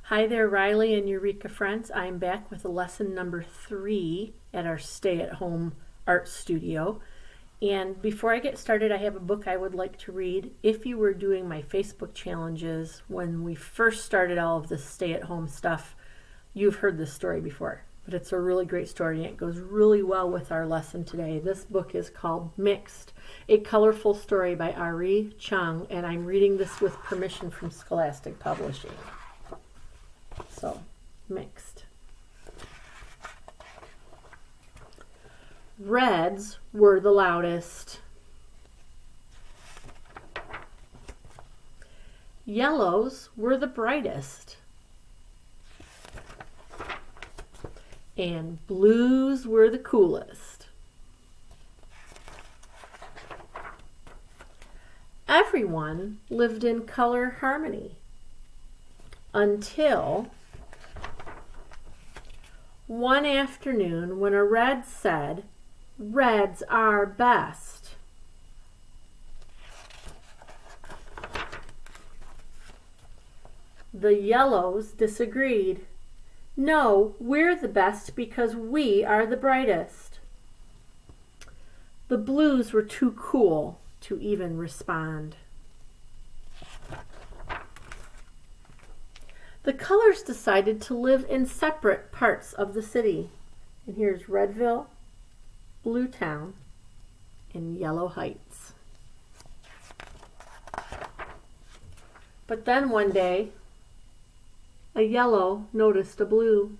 Hi there, Riley and Eureka friends. I'm back with lesson number 3 at our stay-at-home art studio. And before I get started, I have a book I would like to read. If you were doing my Facebook challenges when we first started all of this stay-at-home stuff, you've heard this story before. But it's a really great story and it goes really well with our lesson today. This book is called Mixed, a colorful story by Ari Chung, and I'm reading this with permission from Scholastic Publishing. So, Mixed. Reds were the loudest. Yellows were the brightest. And blues were the coolest. Everyone lived in color harmony until one afternoon when a red said, "Reds are best." The yellows disagreed. "No, we're the best because we are the brightest." The blues were too cool to even respond. The colors decided to live in separate parts of the city. And here's Redville, Blue Town, and Yellow Heights. But then one day, a yellow noticed a blue.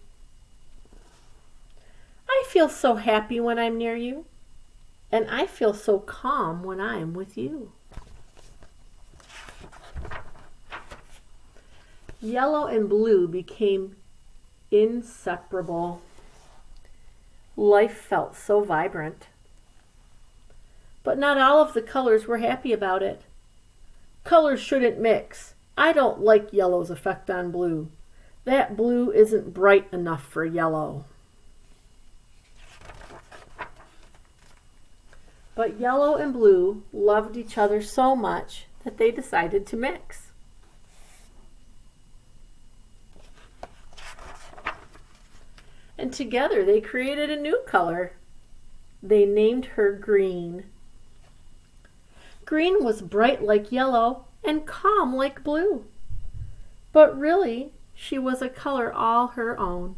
"I feel so happy when I'm near you, and I feel so calm when I'm with you." Yellow and blue became inseparable. Life felt so vibrant. But not all of the colors were happy about it. "Colors shouldn't mix. I don't like yellow's effect on blue. That blue isn't bright enough for yellow." But yellow and blue loved each other so much that they decided to mix. And together they created a new color. They named her Green. Green was bright like yellow and calm like blue. But really, she was a color all her own.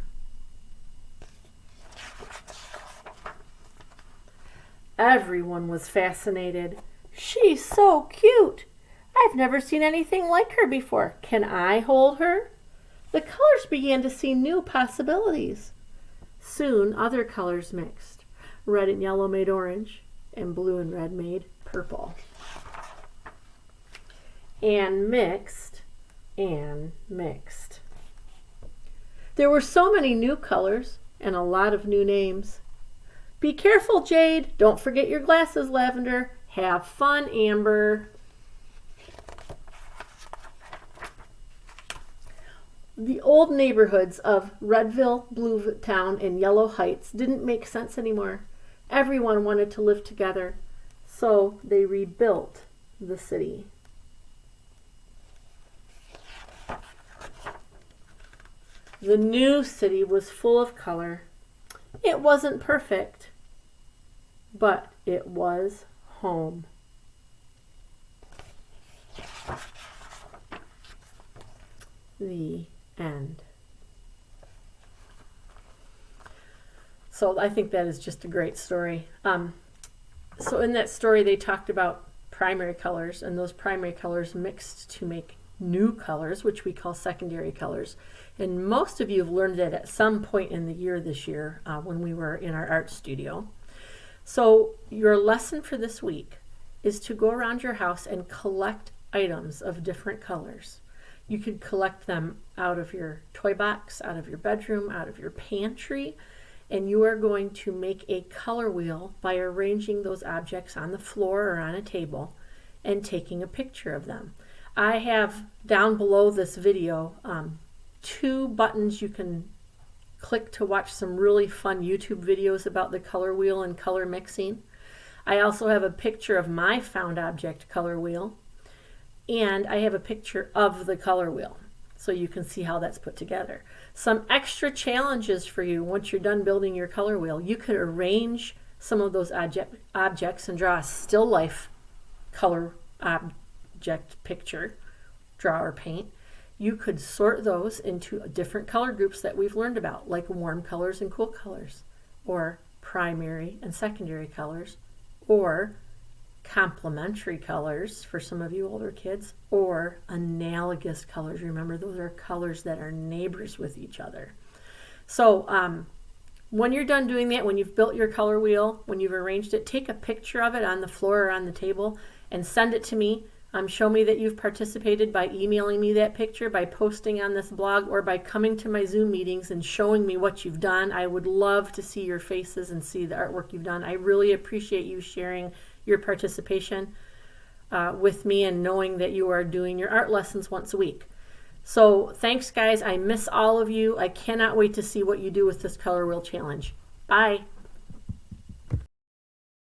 Everyone was fascinated. "She's so cute. I've never seen anything like her before. Can I hold her?" The colors began to see new possibilities. Soon other colors mixed. Red and yellow made orange, and blue and red made purple. And mixed, and mixed. There were so many new colors and a lot of new names. "Be careful, Jade. Don't forget your glasses, Lavender. Have fun, Amber." The old neighborhoods of Redville, Blue Town, and Yellow Heights didn't make sense anymore. Everyone wanted to live together, so they rebuilt the city. The new city was full of color. It wasn't perfect, but it was home. The end. So I think that is just a great story. So in that story they talked about primary colors, and those primary colors mixed to make new colors, which we call secondary colors. And most of you have learned that at some point in the year this year when we were in our art studio. So your lesson for this week is to go around your house and collect items of different colors. You could collect them out of your toy box, out of your bedroom, out of your pantry, and you are going to make a color wheel by arranging those objects on the floor or on a table and taking a picture of them. I have down below this video 2 buttons you can click to watch some really fun YouTube videos about the color wheel and color mixing. I also have a picture of my found object color wheel, and I have a picture of the color wheel. so you can see how that's put together. Some extra challenges for you once you're done building your color wheel. You could arrange some of those objects and draw a still life color object picture, draw or paint. You could sort those into different color groups that we've learned about, like warm colors and cool colors, or primary and secondary colors, or complementary colors for some of you older kids, or analogous colors. Remember, those are colors that are neighbors with each other. So when you're done doing that, when you've built your color wheel, when you've arranged it, take a picture of it on the floor or on the table and send it to me. Show me that you've participated by emailing me that picture, by posting on this blog, or by coming to my Zoom meetings and showing me what you've done. I would love to see your faces and see the artwork you've done. I really appreciate you sharing your participation with me and knowing that you are doing your art lessons once a week. So thanks, guys. I miss all of you. I cannot wait to see what you do with this color wheel challenge. Bye.